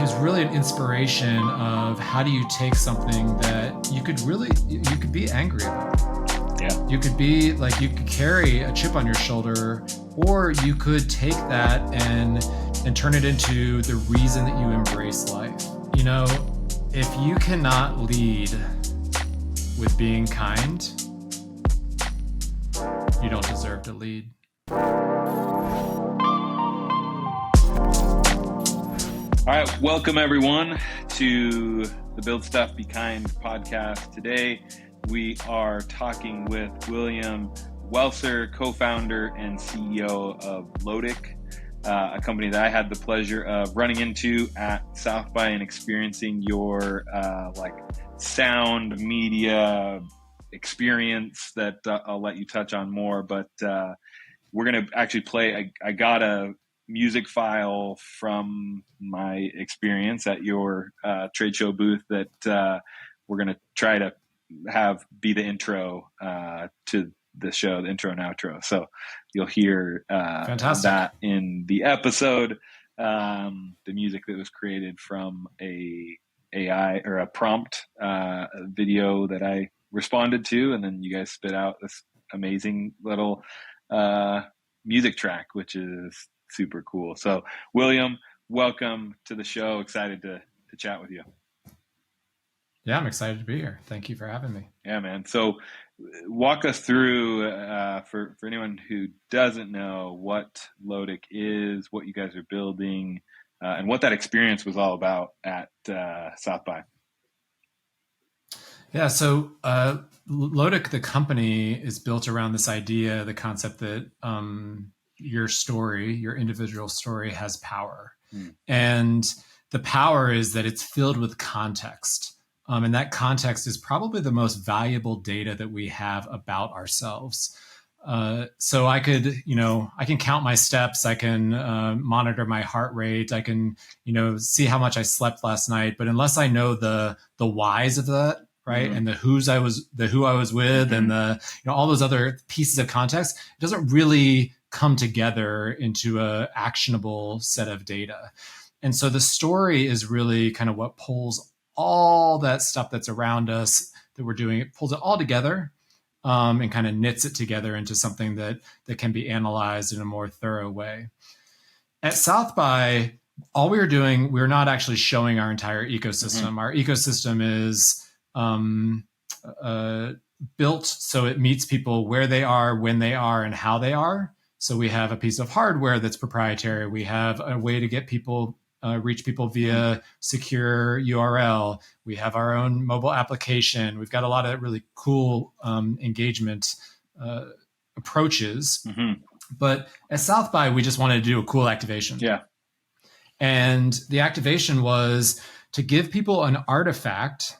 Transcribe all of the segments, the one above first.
was really an inspiration of how do you take something that you could be angry about. Yeah. You could be like, you could carry a chip on your shoulder, or you could take that and turn it into the reason that you embrace life. You know, if you cannot lead with being kind, you don't deserve to lead. All right, welcome everyone to the Build Stuff, Be Kind podcast. Today, we are talking with William Welser, co-founder and CEO of Lotic, a company that I had the pleasure of running into at South by and experiencing your sound media experience that I'll let you touch on more. But we're going to actually play. I got a music file from my experience at your trade show booth that we're going to try to have be the intro to the show, the intro and outro. So you'll hear that in the episode, the music that was created from a AI or a prompt video that I responded to, and then you guys spit out this amazing little music track, which is super cool. So William, welcome to the show. Excited to chat with you. Yeah, I'm excited to be here. Thank you for having me. Yeah, man. So walk us through, for anyone who doesn't know what Lotic is, what you guys are building, and what that experience was all about at South by. Yeah, so Lotic, the company, is built around this idea, the concept that your story, your individual story, has power. And the power is that it's filled with context. And that context is probably the most valuable data that we have about ourselves. So I can count my steps. I can monitor my heart rate. I can, see how much I slept last night. But unless I know the whys of that, right, and the who I was with, and the all those other pieces of context, it doesn't really come together into a actionable set of data. And so the story is really kind of what pulls all that stuff that's around us that we're doing. It pulls it all together and kind of knits it together into something that can be analyzed in a more thorough way. At South by, all we were doing, we were not actually showing our entire ecosystem. Our ecosystem is built so it meets people where they are, when they are, and how they are. So we have a piece of hardware that's proprietary. We have a way to get people, reach people via secure URL. We have our own mobile application. We've got a lot of really cool engagement approaches. But at South by, we just wanted to do a cool activation. Yeah. And the activation was to give people an artifact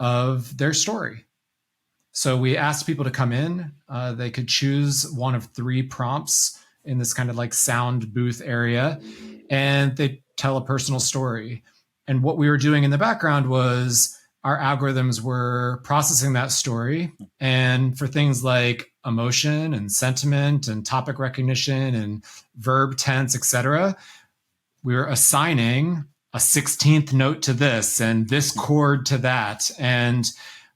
of their story. So we asked people to come in. They could choose one of 3 prompts in this kind of like sound booth area, and they tell a personal story. And what we were doing in the background was our algorithms were processing that story. And for things like emotion and sentiment and topic recognition and verb tense, etc., we were assigning a 16th note to this and this chord to that. And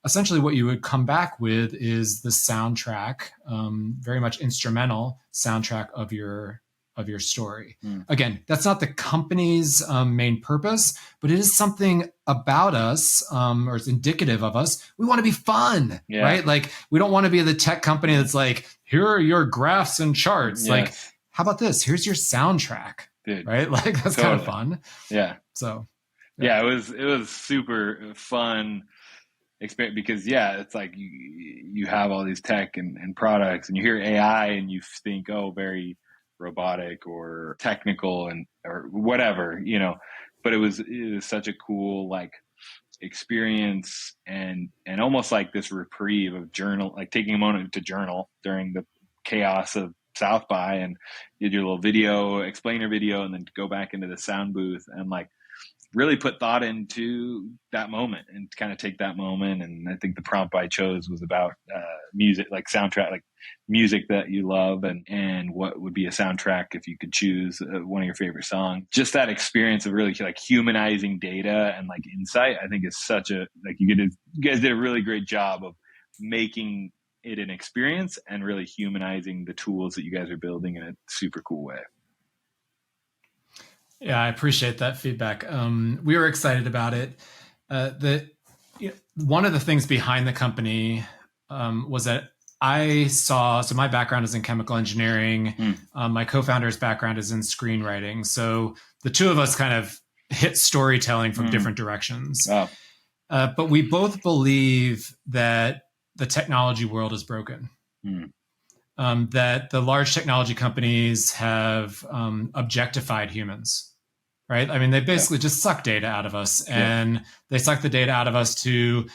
essentially what you would come back with is the soundtrack, very much instrumental soundtrack of your story. Again, that's not the company's main purpose, but it is something about us, or it's indicative of us. We want to be fun, right? Like, we don't want to be the tech company that's like, here are your graphs and charts. Like, how about this? Here's your soundtrack. Dude, right? Like, that's kind of fun. Yeah. So yeah, it was super fun experience, because it's like you have all these tech and products, and you hear AI and you think, oh, very robotic or technical or whatever, but it was such a cool experience, and almost like this reprieve of journal, like taking a moment to journal during the chaos of South by, and you do a little video, explainer video, and then go back into the sound booth and really put thought into that moment and kind of take that moment. And I think the prompt I chose was about music, like soundtrack, like music that you love, and what would be a soundtrack if you could choose one of your favorite songs. Just that experience of really like humanizing data and like insight, I think is such a, like you guys did a really great job of making it an experience and really humanizing the tools that you guys are building in a super cool way. Yeah, I appreciate that feedback. We were excited about it. One of the things behind the company was that I saw, so my background is in chemical engineering. My co-founder's background is in screenwriting. So the two of us kind of hit storytelling from different directions. Wow. But we both believe that the technology world is broken. That the large technology companies have objectified humans. Right? I mean, they basically just suck data out of us, and they suck the data out of us to,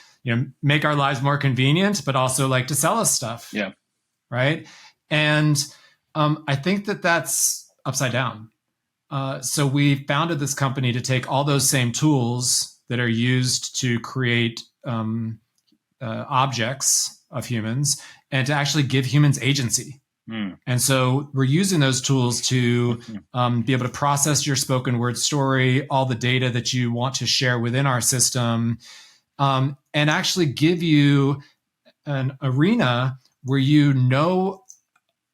make our lives more convenient, but also like to sell us stuff. Yeah. Right. And I think that that's upside down. So we founded this company to take all those same tools that are used to create objects of humans and to actually give humans agency. And so we're using those tools to be able to process your spoken word story, all the data that you want to share within our system, and actually give you an arena where you know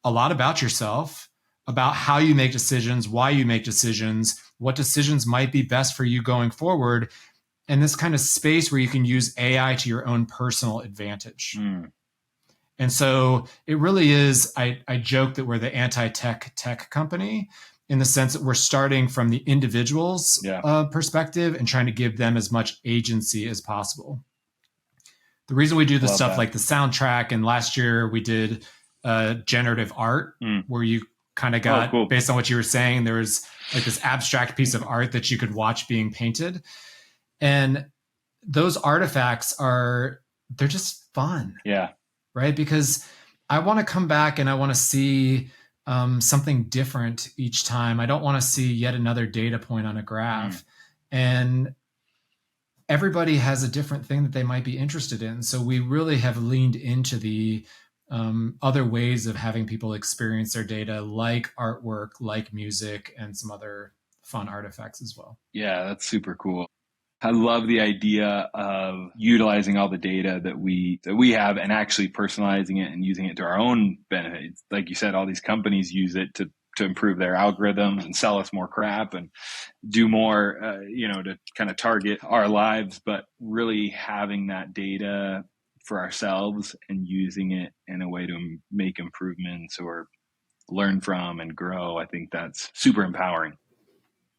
a lot about yourself, about how you make decisions, why you make decisions, what decisions might be best for you going forward, and this kind of space where you can use AI to your own personal advantage. And so it really is, I joke that we're the anti-tech tech company in the sense that we're starting from the individual's perspective and trying to give them as much agency as possible. The reason we do the stuff like the soundtrack, and last year we did generative art where you kind of got, based on what you were saying, there was like this abstract piece of art that you could watch being painted. And those artifacts they're just fun. Yeah. Right? Because I want to come back and I want to see something different each time. I don't want to see yet another data point on a graph. And everybody has a different thing that they might be interested in. So we really have leaned into the other ways of having people experience their data, like artwork, like music, and some other fun artifacts as well. Yeah, that's super cool. I love the idea of utilizing all the data that we have and actually personalizing it and using it to our own benefit. Like you said, all these companies use it to improve their algorithms and sell us more crap and do more, to kind of target our lives, but really having that data for ourselves and using it in a way to make improvements or learn from and grow. I think that's super empowering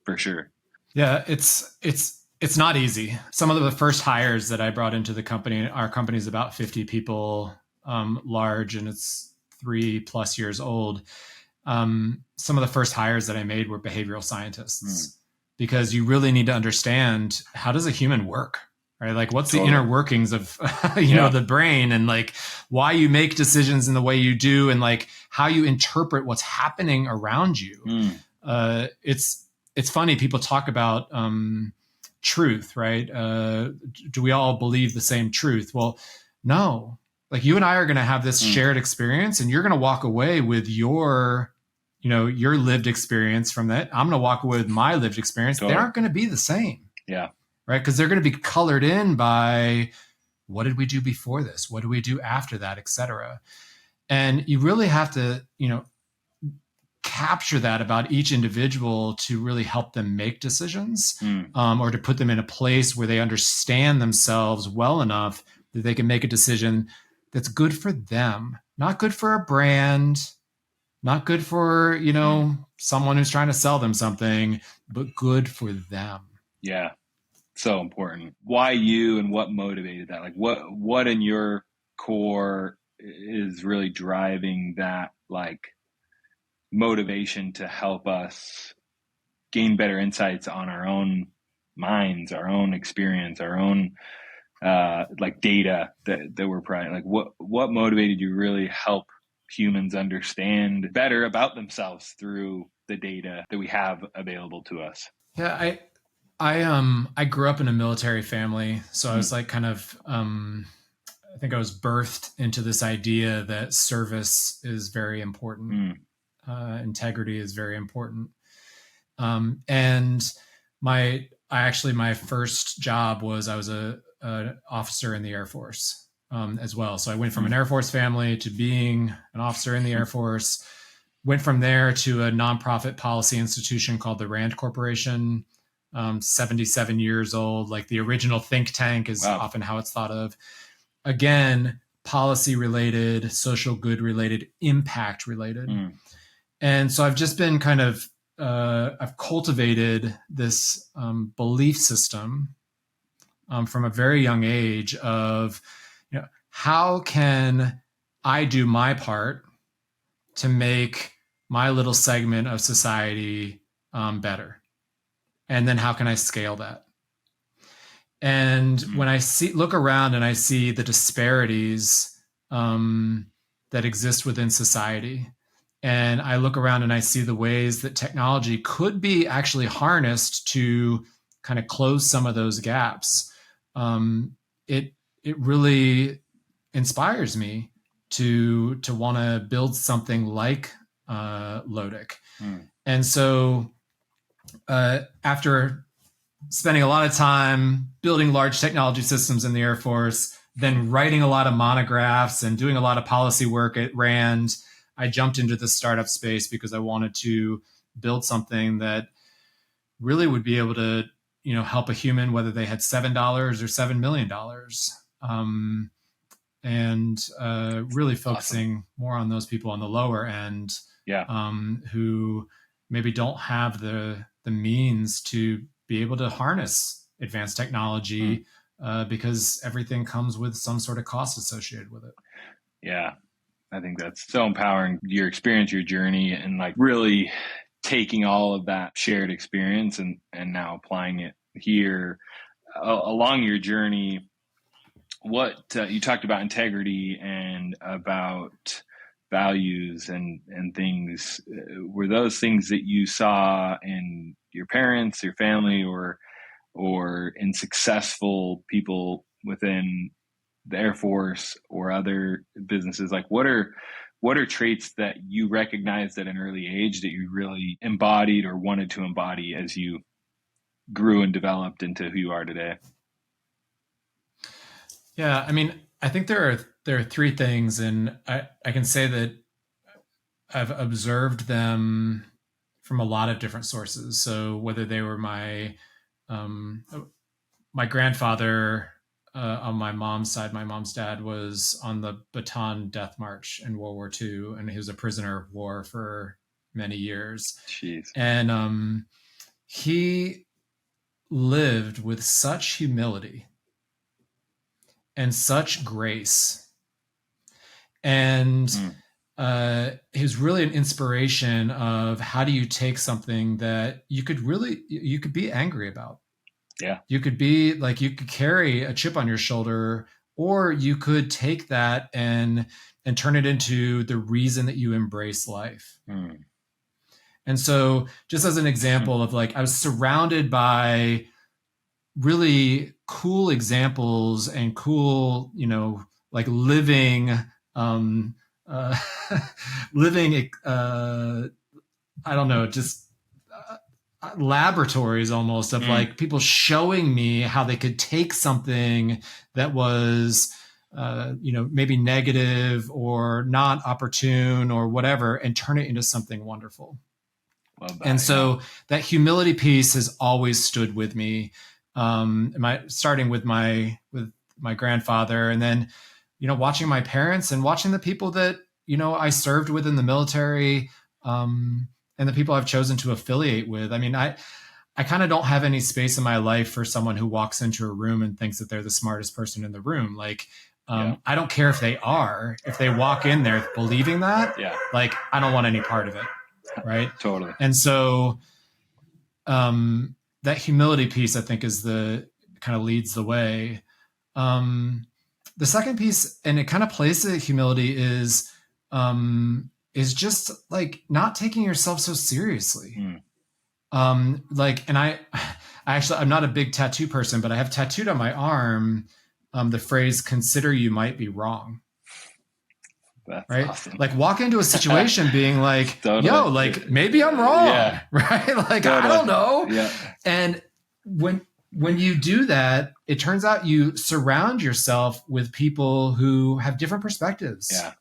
for sure. Yeah, it's not easy. Some of the first hires that I brought into the company, our company is about 50 people large, and it's 3+ years old. Some of the first hires that I made were behavioral scientists because you really need to understand, how does a human work, right? Like what's the inner workings of, the brain, and like why you make decisions in the way you do, and like how you interpret what's happening around you. It's funny. People talk about, truth, right? Do we all believe the same truth? Well, no. Like you and I are going to have this shared experience, and you're going to walk away with your lived experience from that. I'm going to walk away with my lived experience. Totally. They aren't going to be the same. Yeah. Right? Because they're going to be colored in by what did we do before this? What do we do after that, et cetera. And you really have to, capture that about each individual to really help them make decisions, or to put them in a place where they understand themselves well enough that they can make a decision that's good for them, not good for a brand, not good for, someone who's trying to sell them something, but good for them. Yeah. So important. Why you, and what motivated that? Like what in your core is really driving that, like, motivation to help us gain better insights on our own minds, our own experience, our own data that we're providing? Like what motivated you to really help humans understand better about themselves through the data that we have available to us? Yeah, I grew up in a military family, so I was like kind of I think I was birthed into this idea that service is very important. Integrity is very important. And my first job was I was an officer in the Air Force as well. So I went from an Air Force family to being an officer in the Air Force, went from there to a nonprofit policy institution called the Rand Corporation, 77 years old. Like the original think tank is often how it's thought of. Again, policy related, social good related, impact related. And so I've just been kind of, I've cultivated this belief system from a very young age of, how can I do my part to make my little segment of society better? And then how can I scale that? And when I look around and I see the disparities that exist within society, and I look around and I see the ways that technology could be actually harnessed to kind of close some of those gaps, it really inspires me to want to build something like Lotic. And so after spending a lot of time building large technology systems in the Air Force, then writing a lot of monographs and doing a lot of policy work at Rand, I jumped into the startup space because I wanted to build something that really would be able to, help a human, whether they had $7 or $7 million. Really focusing more on those people on the lower end, who maybe don't have the means to be able to harness advanced technology because everything comes with some sort of cost associated with it. Yeah, I think that's so empowering. Your experience, your journey, and like really taking all of that shared experience and now applying it here along your journey. What you talked about integrity and about values and things, were those things that you saw in your parents, your family, or in successful people within the Air Force or other businesses? Like what are traits that you recognized at an early age that you really embodied or wanted to embody as you grew and developed into who you are today? Yeah, I mean, I think there are three things, and I can say that I've observed them from a lot of different sources. So whether they were my grandfather on my mom's side, my mom's dad was on the Bataan Death March in World War II, and he was a prisoner of war for many years. Jeez. And he lived with such humility and such grace. And he was really an inspiration of how do you take something that you could be angry about. Yeah. You could be like, you could carry a chip on your shoulder, or you could take that and turn it into the reason that you embrace life. And so just as an example of like, I was surrounded by really cool examples and cool, like living, living, I don't know, just laboratories almost of like people showing me how they could take something that was, maybe negative or not opportune or whatever, and turn it into something wonderful. Love that, and so that humility piece has always stood with me. Starting with my grandfather, and then, watching my parents and watching the people that, I served with in the military, and the people I've chosen to affiliate with. I mean, I kind of don't have any space in my life for someone who walks into a room and thinks that they're the smartest person in the room. Like, I don't care if they are, if they walk in there believing that, like, I don't want any part of it. Right. Totally. And so, that humility piece, I think, is the kind of leads the way. The second piece, and it kind of plays to humility, is just like not taking yourself so seriously. And I'm not a big tattoo person, but I have tattooed on my arm the phrase "consider you might be wrong." That's right. awesome. Like walk into a situation being like, totally. yo, like maybe I'm wrong. Yeah. Right. Like, totally. I don't know. Yeah. And when you do that, it turns out you surround yourself with people who have different perspectives. Yeah.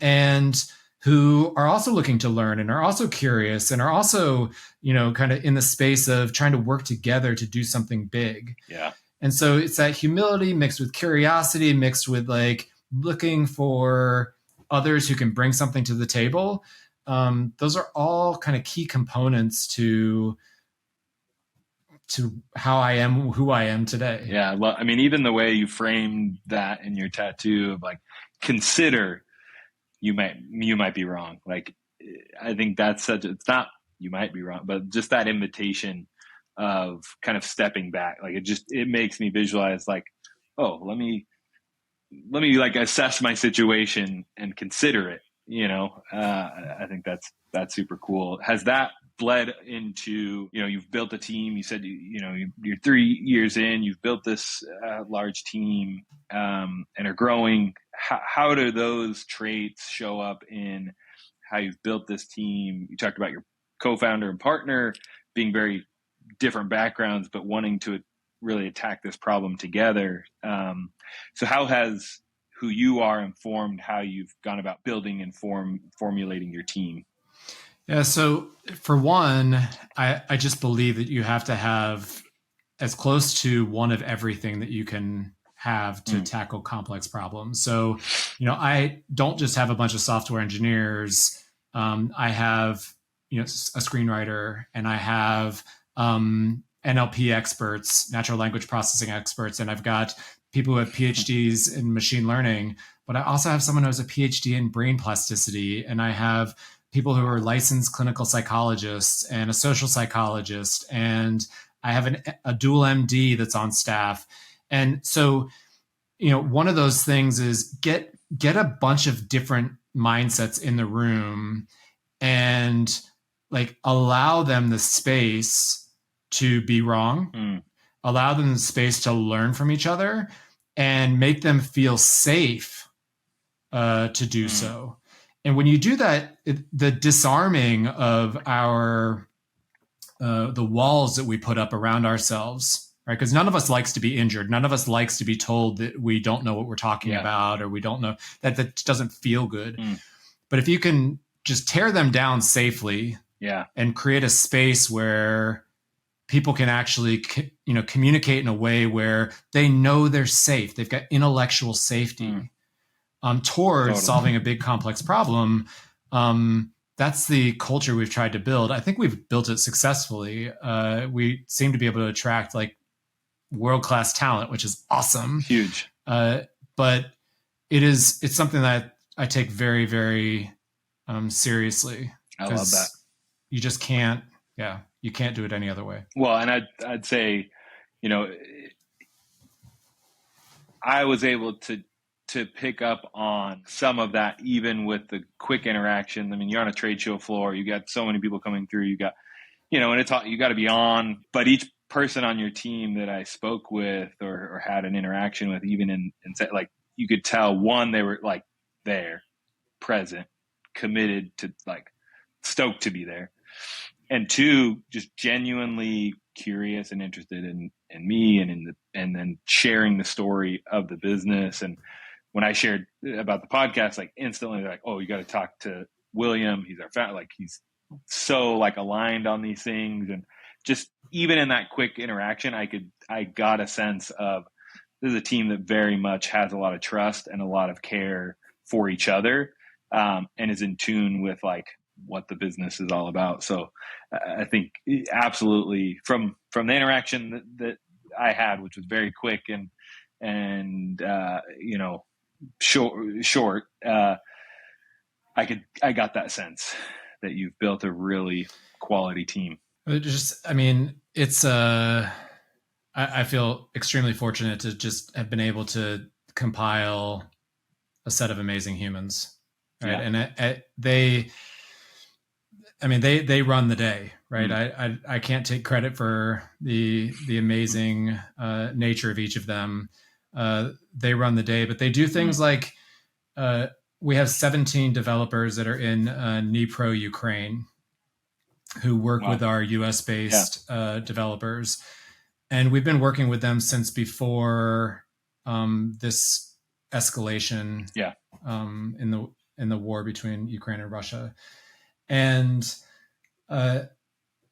And who are also looking to learn and are also curious and are also, kind of in the space of trying to work together to do something big. Yeah. And so it's that humility mixed with curiosity, mixed with like looking for others who can bring something to the table. Those are all kind of key components to how I am, who I am today. Yeah. Well, I mean, even the way you framed that in your tattoo of like, consider you might be wrong. Like, I think that's it's not, you might be wrong, but just that invitation of kind of stepping back. Like it makes me visualize like, oh, let me like assess my situation and consider it, I think that's super cool. Has that bled into, you've built a team, you said, you're 3 years in, you've built this large team and are growing. How do those traits show up in how you've built this team? You talked about your co-founder and partner being very different backgrounds, but wanting to really attack this problem together. So how has who you are informed how you've gone about building and formulating your team? Yeah. So for one, I just believe that you have to have as close to one of everything that you can have to tackle complex problems. So, I don't just have a bunch of software engineers. I have, a screenwriter, and I have NLP experts, natural language processing experts, and I've got people who have PhDs in machine learning, but I also have someone who has a PhD in brain plasticity, and I have people who are licensed clinical psychologists and a social psychologist, and I have a dual MD that's on staff. And so, one of those things is get a bunch of different mindsets in the room and like allow them the space to be wrong, allow them the space to learn from each other, and make them feel safe to do so. And when you do that, the disarming of our the walls that we put up around ourselves, right? Because none of us likes to be injured. None of us likes to be told that we don't know what we're talking about, or we don't know that doesn't feel good. But if you can just tear them down safely, and create a space where people can actually, communicate in a way where they know they're safe. They've got intellectual safety towards solving a big complex problem. That's the culture we've tried to build. I think we've built it successfully. We seem to be able to attract like world-class talent, which is awesome. Huge. But it's something that I take very, very seriously. I love that. You just can't, you can't do it any other way. Well, and I'd say, I was able to pick up on some of that, even with the quick interaction. I mean, you're on a trade show floor, you got so many people coming through, you got, and it's all, you got to be on, but each person on your team that I spoke with or had an interaction with, even in like, you could tell, one, they were like there, present, committed to, like, stoked to be there. And two, just genuinely curious and interested in me and then sharing the story of the business. And when I shared about the podcast, like instantly they're like, oh, you got to talk to William. He's our founder. Like he's so like aligned on these things. And just even in that quick interaction, I got a sense of this is a team that very much has a lot of trust and a lot of care for each other, and is in tune with like what the business is all about. So I think absolutely from the interaction that I had, which was very quick and short, I got that sense that you've built a really quality team. It's I feel extremely fortunate to just have been able to compile a set of amazing humans, right? And I mean, they run the day, right? I can't take credit for the amazing nature of each of them. They run the day, but they do things like we have 17 developers that are in Dnipro, Ukraine, who work with our US-based developers. And we've been working with them since before this escalation in the war between Ukraine and Russia. And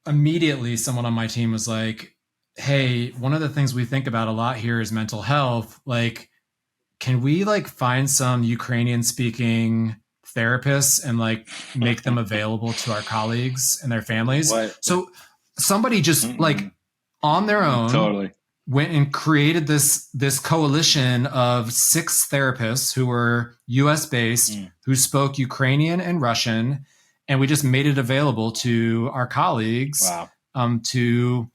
immediately someone on my team was like, hey, one of the things we think about a lot here is mental health. Like, can we like find some Ukrainian speaking therapists and like make them available to our colleagues and their families? So somebody just like on their own went and created this coalition of 6 therapists who were US based, who spoke Ukrainian and Russian. And we just made it available to our colleagues to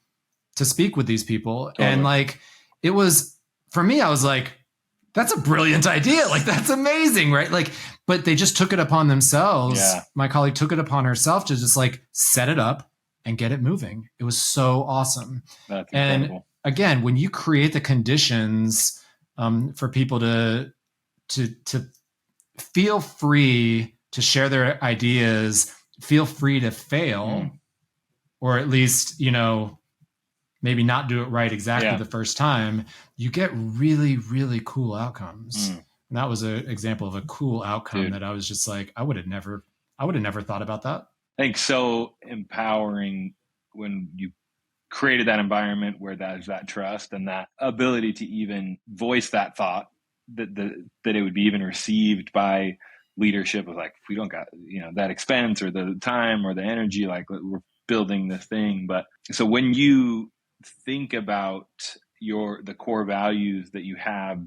speak with these people. And like, it was, for me, I was like, that's a brilliant idea. Like, that's amazing, right? Like, but they just took it upon themselves. Yeah. My colleague took it upon herself to just like set it up and get it moving. It was so awesome. That's incredible. And again, when you create the conditions for people to feel free to share their ideas, feel free to fail, or at least, you know, maybe not do it right exactly the first time, you get really, really cool outcomes. And that was an example of a cool outcome that I was just like, I would have never thought about that. I think so empowering when you created that environment where there's that trust and that ability to even voice that thought, that it would be even received by leadership of like, if we don't got, you know, that expense or the time or the energy, like we're building this thing. But so when you think about the core values that you have,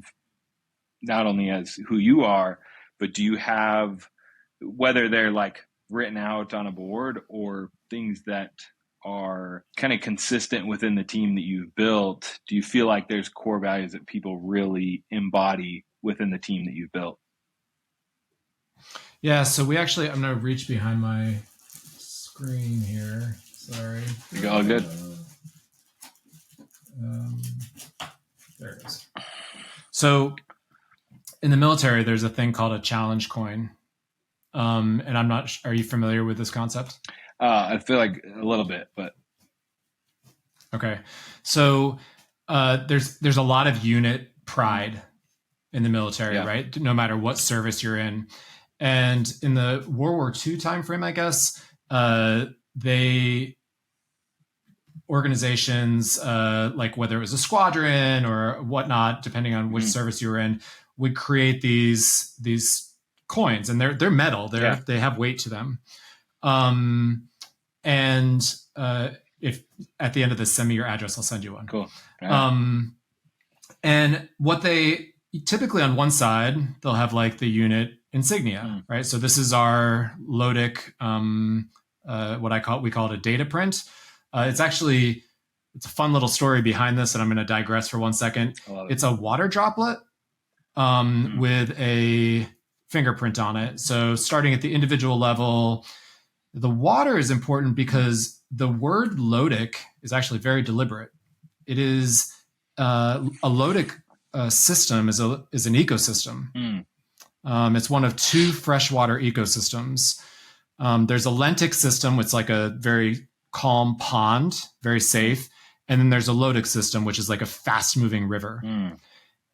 not only as who you are, but do you have, whether they're like written out on a board or things that are kind of consistent within the team that you've built, do you feel like there's core values that people really embody within the team that you've built? Yeah, so I'm going to reach behind my screen here. Sorry. You're all good. There it is. So in the military, there's a thing called a challenge coin. And I'm not, are you familiar with this concept? I feel like a little bit, but. Okay. So there's a lot of unit pride in the military, right? No matter what service you're in. And in the World War II timeframe, I guess, organizations, like whether it was a squadron or whatnot, depending on which service you were in, would create these coins, and they're metal. They have weight to them. And if at the end of this, send me your address, I'll send you one. Cool. And what they typically on one side, they'll have like the unit insignia, right? So this is our Lotic, we call it a data print. It's a fun little story behind this, and I'm going to digress for 1 second. It's a water droplet with a fingerprint on it. So starting at the individual level, the water is important because the word Lotic is actually very deliberate. It is a Lotic system is an ecosystem. It's one of 2 freshwater ecosystems. There's a lentic system, which is like a very calm pond, very safe. And then there's a Lotic system, which is like a fast moving river.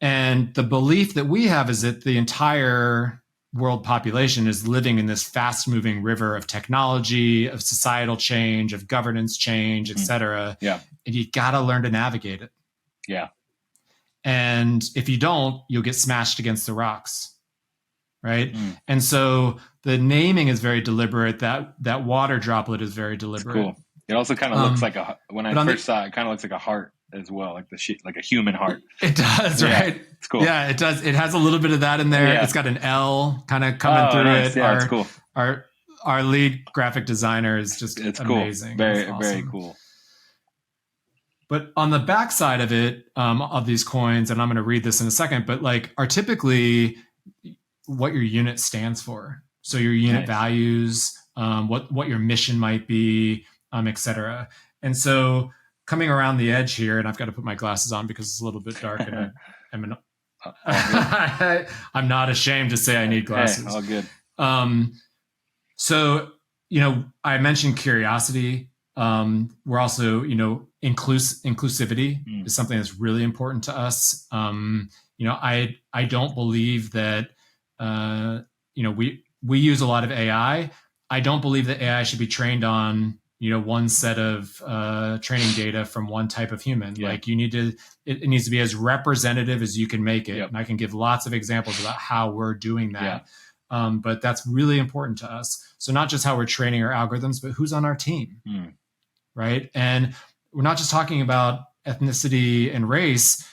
And the belief that we have is that the entire world population is living in this fast moving river of technology, of societal change, of governance change, et cetera. Yeah. And you got to learn to navigate it. Yeah. And if you don't, you'll get smashed against the rocks. Right. And so the naming is very deliberate. That water droplet is very deliberate. It's cool. It also kind of looks like when I first saw it, kind of looks like a heart as well, like like a human heart. It does, right? It's cool. Yeah, it does. It has a little bit of that in there. Yeah. It's got an L kind of coming through it. Yeah, it's cool. Our lead graphic designer is just amazing. Cool. Very, very cool. But on the back side of it, of these coins, and I'm going to read this in a second, but like are typically what your unit stands for. So your unit values, what your mission might be, et cetera. And so coming around the edge here, and I've got to put my glasses on because it's a little bit dark, and I'm not ashamed to say I need glasses. Hey, all good. So, I mentioned curiosity. We're also, inclusivity is something that's really important to us. I don't believe that, we use a lot of AI. I don't believe that AI should be trained on, one set of training data from one type of human. Yeah. Like it needs to be as representative as you can make it. Yep. And I can give lots of examples about how we're doing that. Yeah. But that's really important to us. So not just how we're training our algorithms, but who's on our team, right? And we're not just talking about ethnicity and race,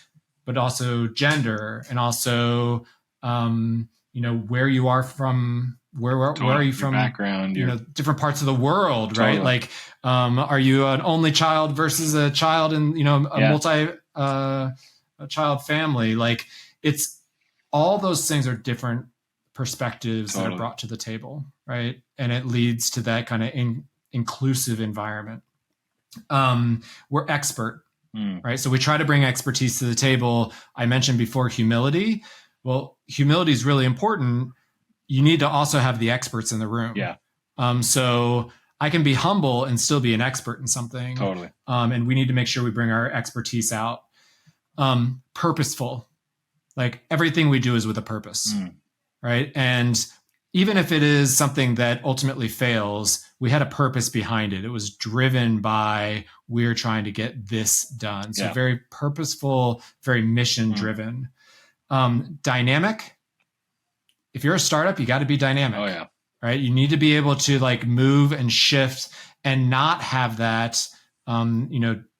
but also gender, and also, where you are from. Where are you from? Background, different parts of the world, totally. Right? Like, are you an only child versus a child in, a child family? Like, it's all those things are different perspectives that are brought to the table, right? And it leads to that kind of inclusive environment. We're expert, right? So we try to bring expertise to the table. I mentioned before humility. Well, humility is really important. You need to also have the experts in the room. Yeah. So I can be humble and still be an expert in something. Totally. And we need to make sure we bring our expertise out. Purposeful. Like everything we do is with a purpose, right? And even if it is something that ultimately fails, we had a purpose behind it. It was driven by, we're trying to get this done. So very purposeful, very mission driven. Dynamic. If you're a startup, you got to be dynamic. Oh yeah. Right. You need to be able to like move and shift and not have that,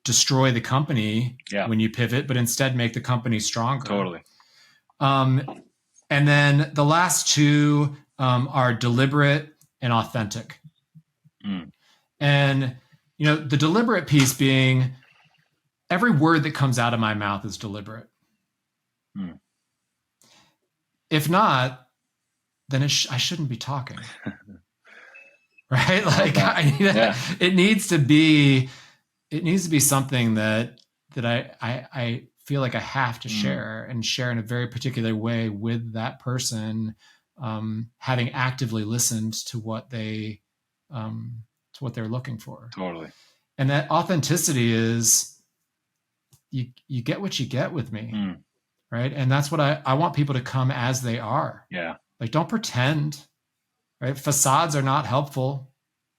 destroy the company when you pivot, but instead make the company stronger. Totally. And then the last two are deliberate and authentic. And, the deliberate piece being every word that comes out of my mouth is deliberate. If not, then I shouldn't be talking. Right? Like it needs to be something that I feel like I have to share in a very particular way with that person, having actively listened to what they're looking for. Totally. And that authenticity is you get what you get with me. Right. And that's what I want people to come as they are. Yeah. Like, don't pretend, right? Facades are not helpful.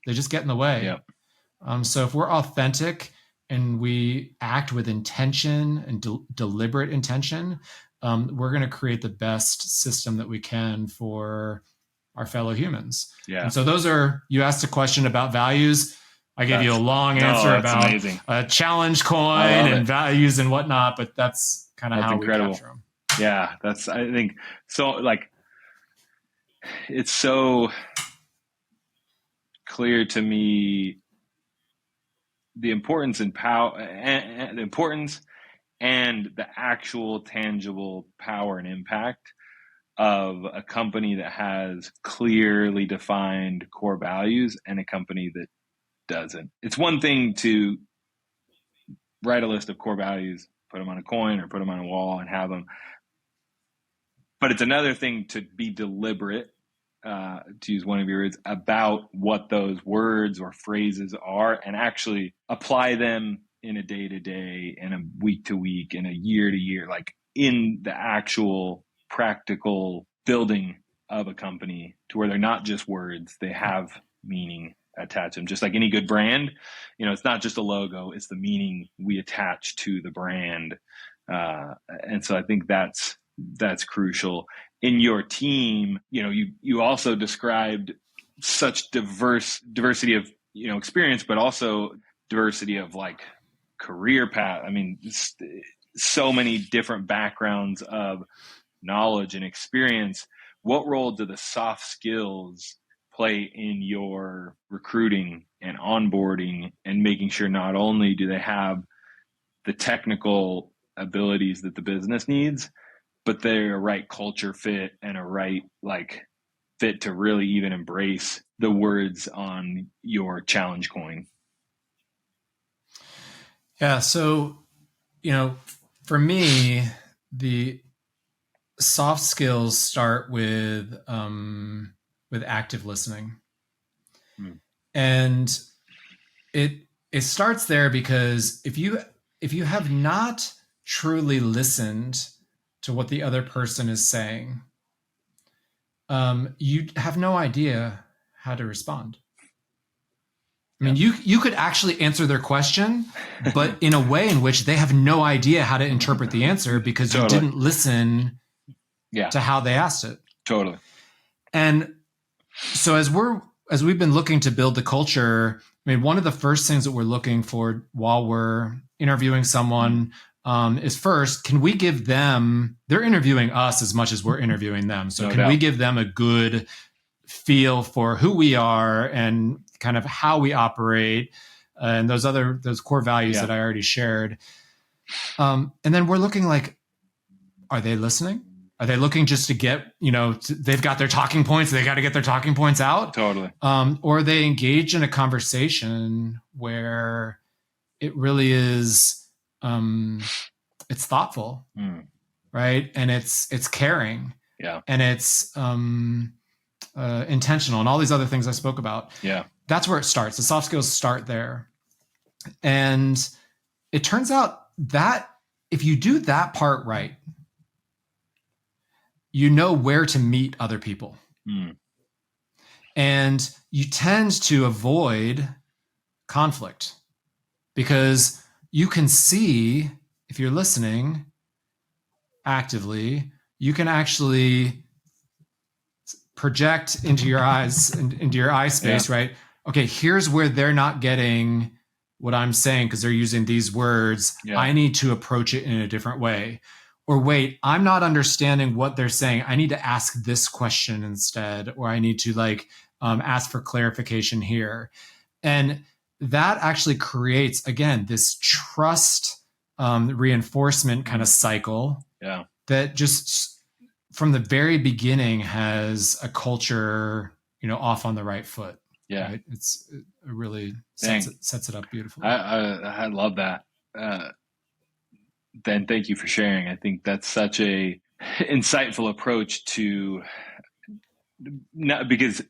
They just get in the way. Yep. So if we're authentic and we act with intention and deliberate intention, we're going to create the best system that we can for our fellow humans. Yeah. And so you asked a question about values. I gave you a long answer about amazing. A challenge coin and values and whatnot, but that's kind of how incredible. We capture them. Yeah. I think so, like, it's so clear to me the importance and power, and the importance and the actual tangible power and impact of a company that has clearly defined core values and a company that doesn't. It's one thing to write a list of core values, put them on a coin or put them on a wall and have them, but it's another thing to be deliberate, to use one of your words, about what those words or phrases are and actually apply them in a day-to-day, in a week-to-week, in a year-to-year, like in the actual practical building of a company, to where they're not just words, they have meaning attached to them. Just like any good brand, it's not just a logo, it's the meaning we attach to the brand. And so I think that's crucial. In your team, you also described such diversity of, experience, but also diversity of like career path. I mean, so many different backgrounds of knowledge and experience. What role do the soft skills play in your recruiting and onboarding and making sure not only do they have the technical abilities that the business needs, but they're a right culture fit and a right, like, fit to really even embrace the words on your challenge coin? Yeah. So, for me, the soft skills start with active listening. And it starts there because if you have not truly listened to what the other person is saying, you have no idea how to respond. I mean, you could actually answer their question, but in a way in which they have no idea how to interpret the answer because you didn't listen to how they asked it. Totally. And so as we've been looking to build the culture, I mean, one of the first things that we're looking for while we're interviewing someone is first, can we give them, they're interviewing us as much as we're interviewing them. So can we give them a good feel for who we are and kind of how we operate and those core values that I already shared. And then we're looking like, are they listening? Are they looking just to get, they've got their talking points, they got to get their talking points out? Totally. Or they engage in a conversation where it really is, it's thoughtful, right? And it's caring, and it's intentional, and all these other things I spoke about. Yeah, that's where it starts. The soft skills start there, and it turns out that if you do that part right, you know where to meet other people. And you tend to avoid conflict because you can see, if you're listening actively, you can actually project into your eyes, into your eye space, right? Okay, here's where they're not getting what I'm saying because they're using these words. I need to approach it in a different way. Or wait, I'm not understanding what they're saying. I need to ask this question instead, or I need to ask for clarification here. And that actually creates, again, this trust reinforcement kind of cycle that just from the very beginning has a culture, off on the right foot. Yeah. Right? It really sets it up beautifully. I love that. Then thank you for sharing. I think that's such a insightful approach to, because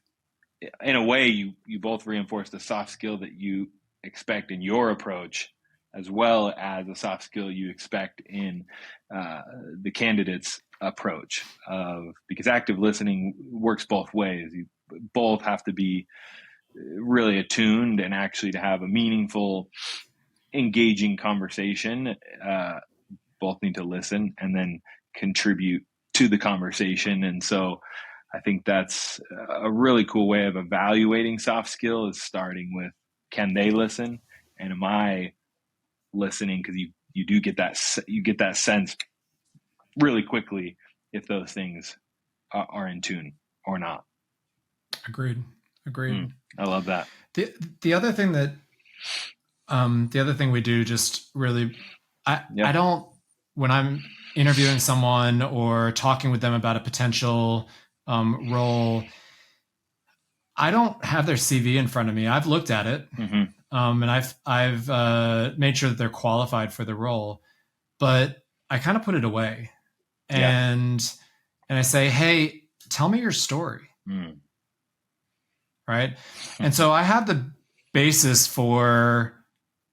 in a way you both reinforce the soft skill that you expect in your approach, as well as the soft skill you expect in the candidate's approach. Because active listening works both ways. You both have to be really attuned and actually to have a meaningful, engaging conversation. Both need to listen and then contribute to the conversation. And so I think that's a really cool way of evaluating soft skill, is starting with, can they listen? And am I listening? Because you do get that sense really quickly if those things are in tune or not. Agreed. I love that. The other thing we do, just really, I don't, when I'm interviewing someone or talking with them about a potential role, I don't have their CV in front of me. I've looked at it, and I've made sure that they're qualified for the role, but I kind of put it away, and I say, hey, tell me your story, right? And so I have the basis for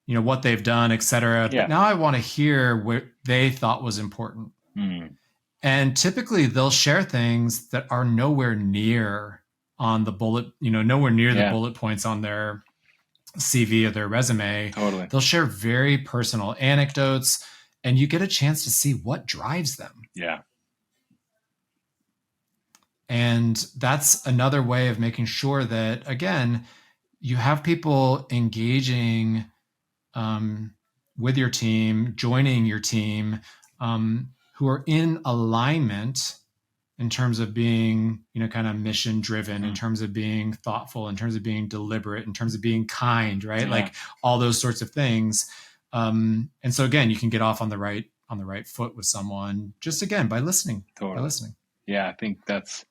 what they've done, et cetera. But now I want to hear what they thought was important. And typically they'll share things that are nowhere near on the bullet, nowhere near the bullet points on their CV or their resume. Totally. They'll share very personal anecdotes, and you get a chance to see what drives them. Yeah. And that's another way of making sure that, again, you have people engaging with your team, joining your team, who are in alignment in terms of being, kind of mission driven, in terms of being thoughtful, in terms of being deliberate, in terms of being kind, right? Like all those sorts of things. And so again, you can get off on the right foot with someone just, again, by listening. Totally. By listening. Yeah, I think that's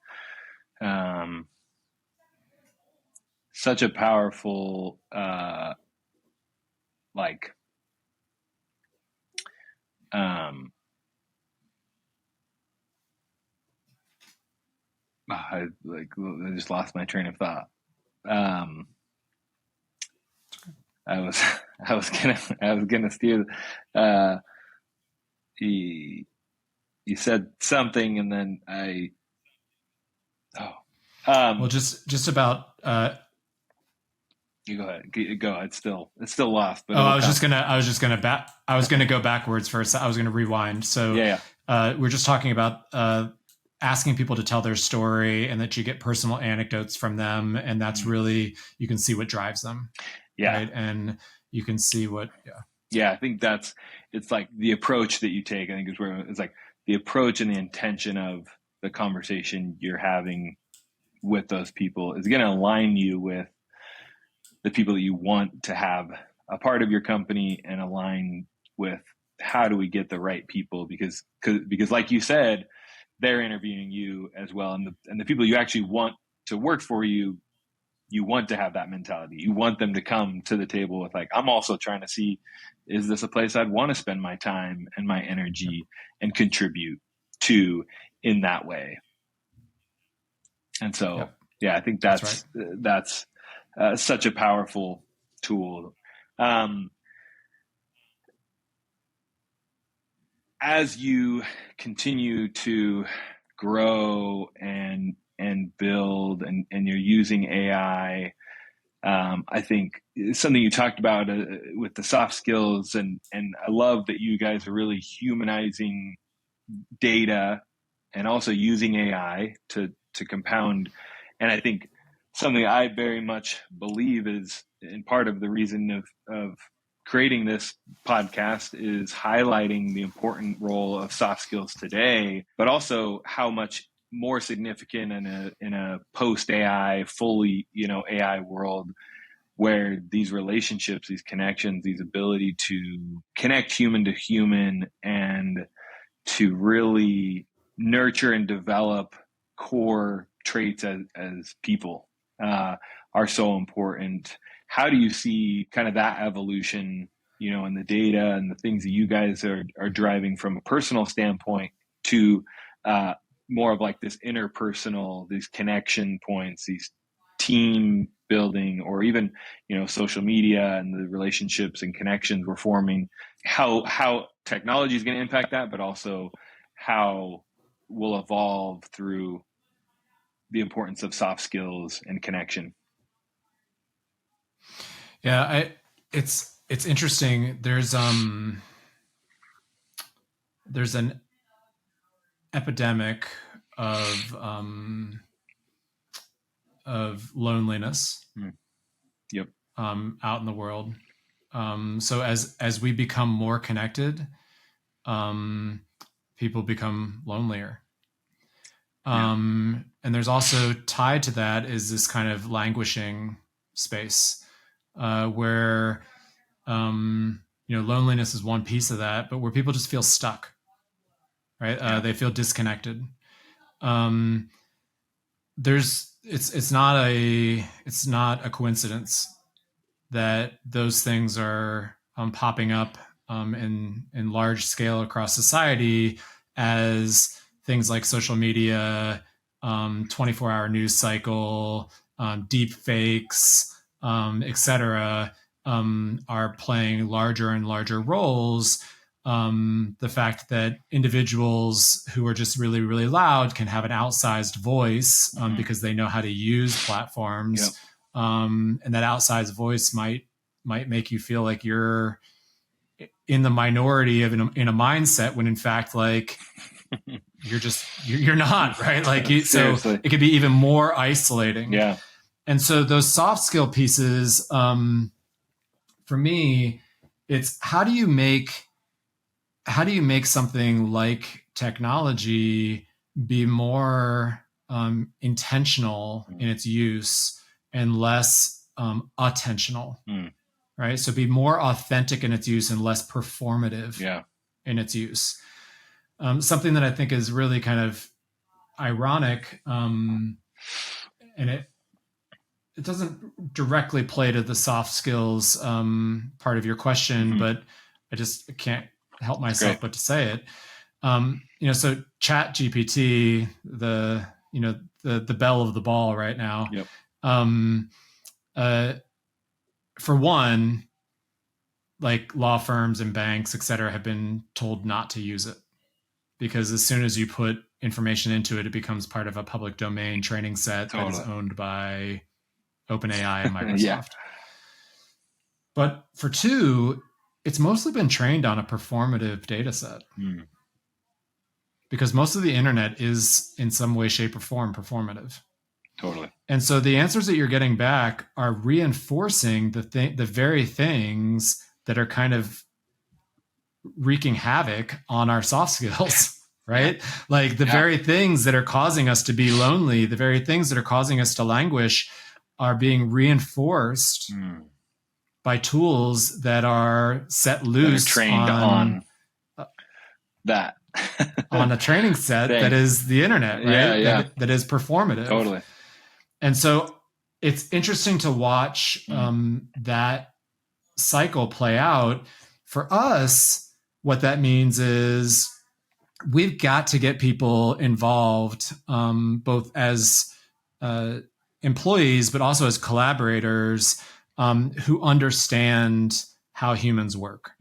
such a powerful, I just lost my train of thought. I was gonna steer. You said something, and then well, just about. You go ahead. Go. It's still lost. But I was just gonna go backwards first. I was gonna rewind. So yeah. We're just talking about asking people to tell their story, and that you get personal anecdotes from them, and that's really, you can see what drives them. Yeah. Right? And you can see what. Yeah. I think it's like the approach that you take. I think it's like the approach and the intention of the conversation you're having with those people is going to align you with the people that you want to have a part of your company, and align with how do we get the right people, because like you said, they're interviewing you as well. And the people you actually want to work for you want to have that mentality. You want them to come to the table with like, I'm also trying to see, is this a place I'd want to spend my time and my energy and contribute to in that way? And so, yeah, I think that's such a powerful tool. As you continue to grow and build, and you're using AI, I think something you talked about with the soft skills, and I love that you guys are really humanizing data and also using AI to compound. And I think something I very much believe is, and part of the reason of creating this podcast is highlighting the important role of soft skills today, but also how much more significant in a post AI, fully, AI world, where these relationships, these connections, these ability to connect human to human and to really nurture and develop core traits as people are so important. How do you see kind of that evolution, in the data and the things that you guys are driving from a personal standpoint to more of like this interpersonal, these connection points, these team building, or even, social media and the relationships and connections we're forming, how technology is going to impact that, but also how we'll evolve through the importance of soft skills and connection? Yeah, it's interesting. There's an epidemic of loneliness. Yep. Out in the world. So as we become more connected, people become lonelier. And there's also tied to that is this kind of languishing space, where, loneliness is one piece of that, but where people just feel stuck, right? They feel disconnected. It's not a coincidence that those things are popping up in large scale across society, as things like social media, 24-hour news cycle, deep fakes, etc., are playing larger and larger roles. The fact that individuals who are just really, really loud can have an outsized voice because they know how to use platforms. Yep. And that outsized voice might make you feel like you're in the minority in a mindset, when in fact, like, you're not, right? Like, so it could be even more isolating. Yeah. And so those soft skill pieces, for me, it's how do you make something like technology be more intentional in its use and less attentional, right? So be more authentic in its use and less performative in its use. Something that I think is really kind of ironic And it doesn't directly play to the soft skills part of your question, but I just can't help myself but to say it. So Chat GPT, the belle of the ball right now. Yep. For one, like law firms and banks, et cetera, have been told not to use it, because as soon as you put information into it, it becomes part of a public domain training set that is owned by OpenAI and Microsoft. Yeah. But for two, it's mostly been trained on a performative data set. Because most of the internet is in some way, shape, or form performative. Totally. And so the answers that you're getting back are reinforcing the very things that are kind of wreaking havoc on our soft skills, right? Yeah. Like the very things that are causing us to be lonely, the very things that are causing us to languish are being reinforced by tools that are set loose, that are trained on that. on a training set that is the internet, right? Yeah. That is performative. Totally. And so it's interesting to watch that cycle play out. For us, what that means is we've got to get people involved, both as employees, but also as collaborators who understand how humans work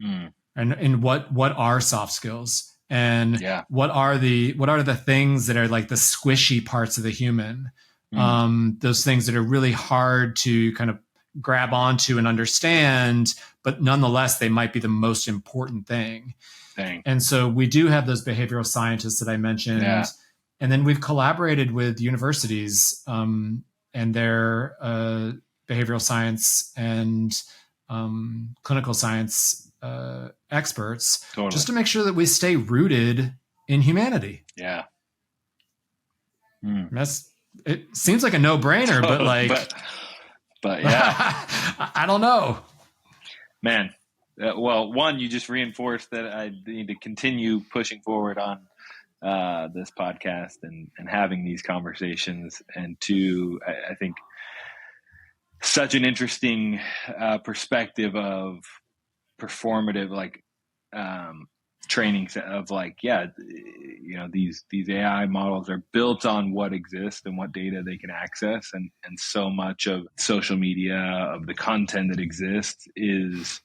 and what are soft skills. And what are the things that are like the squishy parts of the human? Those things that are really hard to kind of grab onto and understand, but nonetheless, they might be the most important thing. And so we do have those behavioral scientists that I mentioned. Yeah. And then we've collaborated with universities and their behavioral science and clinical science experts, just to make sure that we stay rooted in humanity. Yeah. It seems like a no-brainer, but like, but yeah, I don't know, man. Well, one, you just reinforced that I need to continue pushing forward on this podcast and having these conversations. And two, I think such an interesting perspective of performative, like training of like, these AI models are built on what exists and what data they can access. And so much of social media, of the content that exists is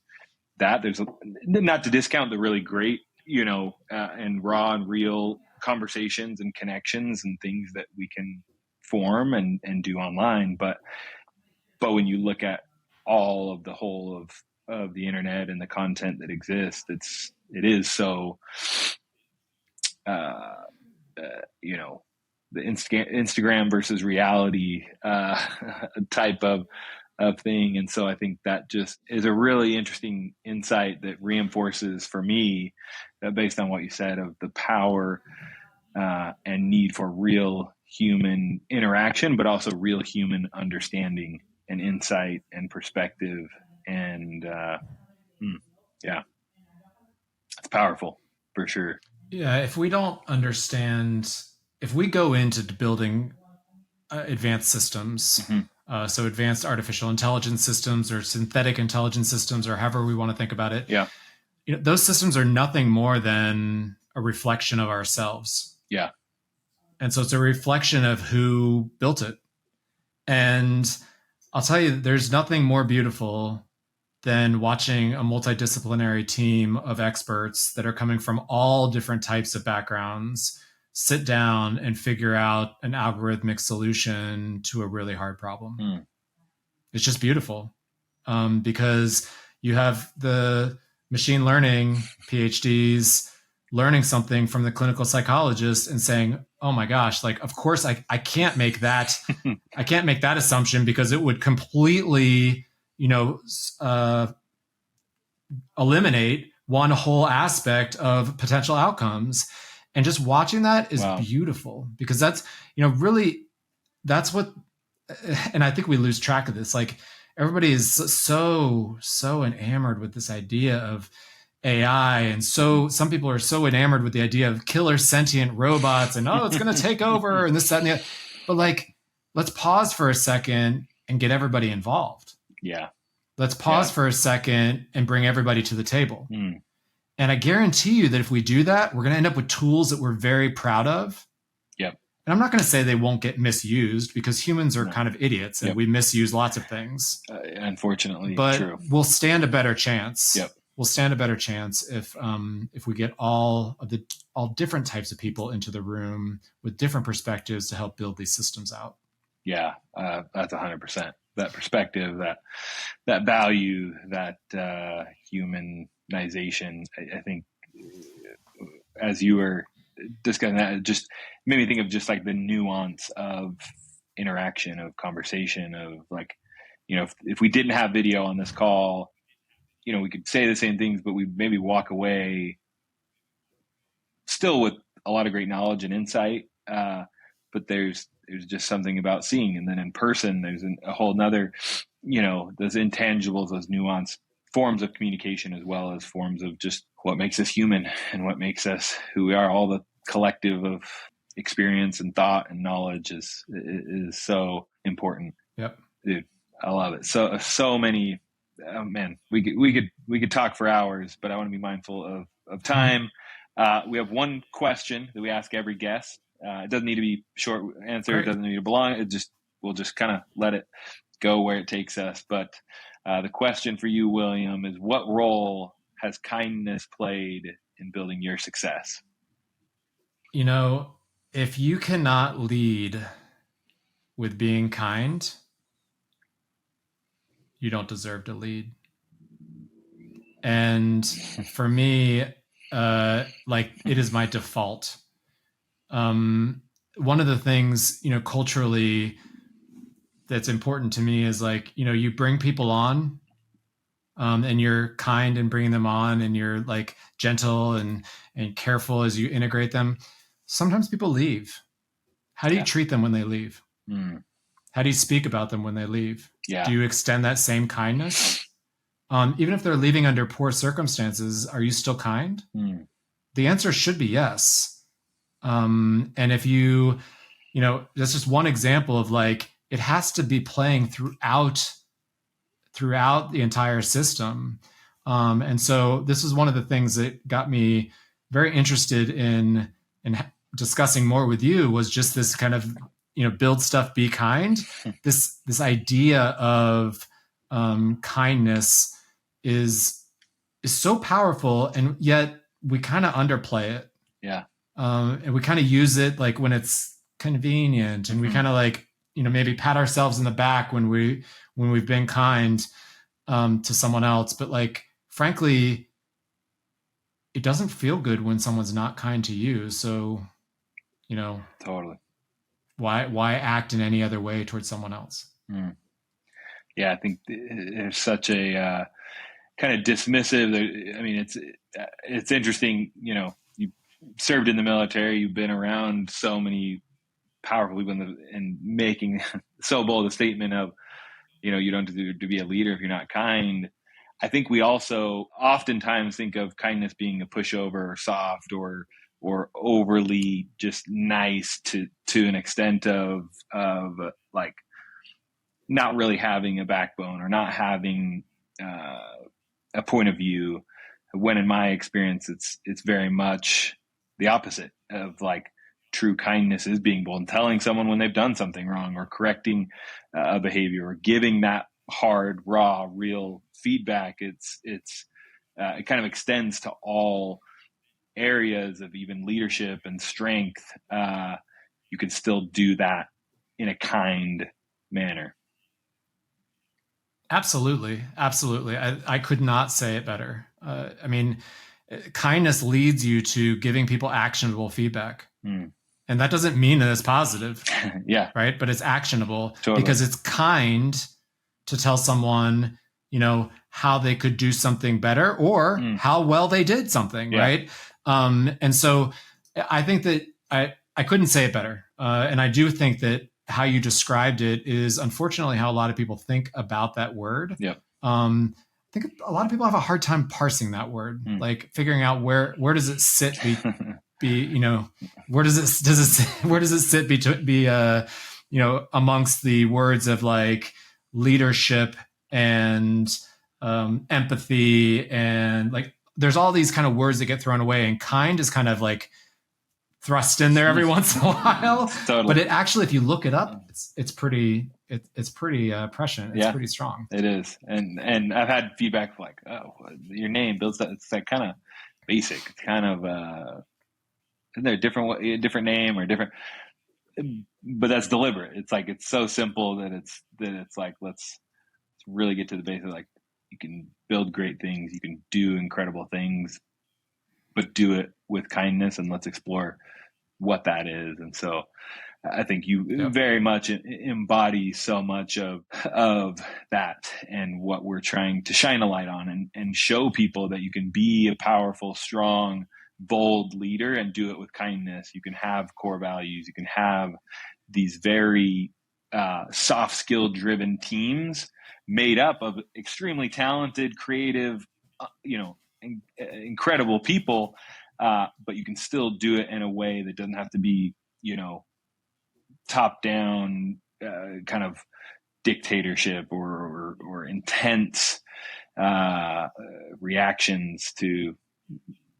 that. There's not to discount the really great, and raw and real conversations and connections and things that we can form and do online. But when you look at all of the whole of the internet and the content that exists, it is so, the Instagram versus reality type of thing. And so I think that just is a really interesting insight that reinforces for me, based on what you said, of the power and need for real human interaction, but also real human understanding and insight and perspective. And it's powerful for sure. Yeah. If we don't understand, if we go into building advanced systems, so advanced artificial intelligence systems or synthetic intelligence systems, or however we want to think about it, those systems are nothing more than a reflection of ourselves. Yeah. And so it's a reflection of who built it. And I'll tell you, there's nothing more beautiful than watching a multidisciplinary team of experts that are coming from all different types of backgrounds sit down and figure out an algorithmic solution to a really hard problem. It's just beautiful because you have the machine learning PhDs learning something from the clinical psychologist and saying, oh my gosh, like, of course I can't make that. I can't make that assumption because it would completely, eliminate one whole aspect of potential outcomes. And just watching that is beautiful, because that's, really, that's what, and I think we lose track of this. Like, everybody is so enamored with this idea of AI. And so some people are so enamored with the idea of killer sentient robots and, it's going to take over and this, that, and the other. But like, let's pause for a second and get everybody involved. Yeah. Let's pause for a second and bring everybody to the table. Mm. And I guarantee you that if we do that, we're going to end up with tools that we're very proud of. Yep. And I'm not going to say they won't get misused, because humans are kind of idiots and we misuse lots of things. Unfortunately, but true. We'll stand a better chance. Yep. We'll stand a better chance if we get all different types of people into the room with different perspectives to help build these systems out. Yeah, that's 100%. That perspective, that value, that humanization. I think as you were discussing that, it just made me think of just like the nuance of interaction, of conversation, of like, if we didn't have video on this call, we could say the same things, but we maybe walk away still with a lot of great knowledge and insight. But there's just something about seeing, and then in person, there's a whole nother, those intangibles, those nuanced forms of communication, as well as forms of just what makes us human and what makes us who we are. All the collective of experience and thought and knowledge is so important. Yep. Dude, I love it. So many, oh man, we could talk for hours, but I want to be mindful of time. We have one question that we ask every guest. It doesn't need to be short answer. Great. It doesn't need to belong. We'll just kind of let it go where it takes us. But the question for you, William, is what role has kindness played in building your success? If you cannot lead with being kind, you don't deserve to lead. And for me, it is my default. One of the things, culturally that's important to me is you bring people on, and you're kind in bringing them on, and you're gentle and careful as you integrate them. Sometimes people leave. How do you treat them when they leave? Mm. How do you speak about them when they leave? Yeah. Do you extend that same kindness? Even if they're leaving under poor circumstances, are you still kind? Mm. The answer should be yes. And if that's just one example of it has to be playing throughout the entire system. And so this is one of the things that got me very interested in discussing more with you, was just this kind of, build stuff, be kind. This idea of kindness is so powerful, and yet we kind of underplay it. Yeah. And we kind of use it when it's convenient, and we kind of maybe pat ourselves in the back when we've been kind to someone else. But frankly, it doesn't feel good when someone's not kind to you. So, totally. Why act in any other way towards someone else? Mm. Yeah, I think there's such a kind of dismissive. I mean, it's interesting. You served in the military. You've been around so many powerful people, and making so bold a statement of, you don't have to be a leader if you're not kind. I think we also oftentimes think of kindness being a pushover or soft or overly just nice to an extent of not really having a backbone or not having a point of view. When in my experience, it's very much the opposite of true kindness is being bold and telling someone when they've done something wrong, or correcting a behavior, or giving that hard, raw, real feedback. It kind of extends to all areas of even leadership and strength. You can still do that in a kind manner. Absolutely. I could not say it better. Kindness leads you to giving people actionable feedback. Mm. And that doesn't mean that it's positive. Yeah. Right. But it's actionable. Totally. Because it's kind to tell someone, how they could do something better, or how well they did something. Yeah. Right. And so I think that I couldn't say it better. And I do think that how you described it is unfortunately how a lot of people think about that word. Yep. I think a lot of people have a hard time parsing that word, figuring out where does it sit where does it sit amongst the words of like leadership and empathy, and like there's all these kind of words that get thrown away, and kind is kind of like thrust in there every once in a while. Totally. But it actually, if you look it up, it's pretty prescient. It's pretty strong. It is. And I've had feedback like, oh, your name builds that. It's like kind of basic. It's kind of, isn't there a different name or different, but that's deliberate. It's like, it's so simple that it's like, let's really get to the basics. Like, you can build great things, you can do incredible things, but do it with kindness, and let's explore what that is. And so I think you very much embody so much of that, and what we're trying to shine a light on, and show people that you can be a powerful, strong, bold leader and do it with kindness. You can have core values. You can have these very soft skill driven teams made up of extremely talented, creative, incredible people. But you can still do it in a way that doesn't have to be, top down kind of dictatorship or intense reactions to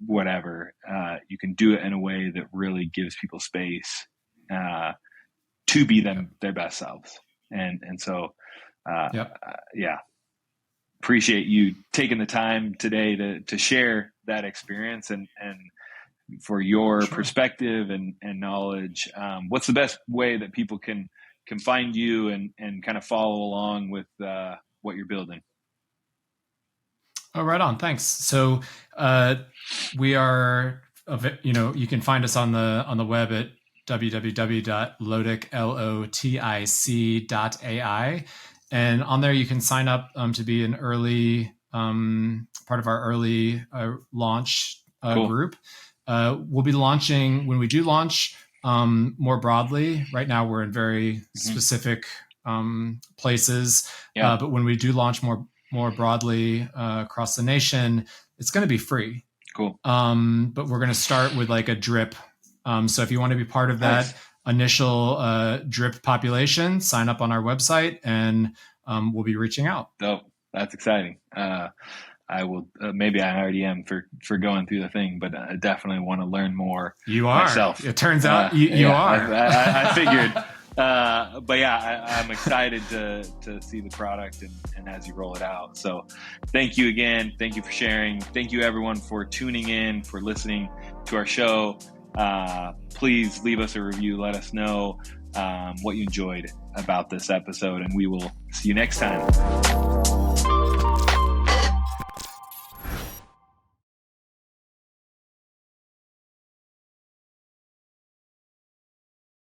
whatever. You can do it in a way that really gives people space to be their best selves. And so, appreciate you taking the time today to share that experience and for your perspective and knowledge. What's the best way that people can find you and kind of follow along with what you're building? Oh, right on. Thanks. So we are, you can find us on the web at www.Lotic.ai. And on there, you can sign up to be an early part of our early launch group. We'll be launching, when we do launch, more broadly. Right now, we're in very specific places. But when we do launch more broadly across the nation, it's going to be free. Cool. But we're going to start with like a drip. So if you want to be part of that initial drip population, sign up on our website, and we'll be reaching out. Oh, that's exciting. I will, maybe I already am for going through the thing, but I definitely want to learn more myself. It turns out you are. I figured. But yeah, I'm excited to see the product and as you roll it out. So thank you again. Thank you for sharing. Thank you everyone for tuning in, for listening to our show. Please leave us a review. Let us know what you enjoyed about this episode, and we will see you next time.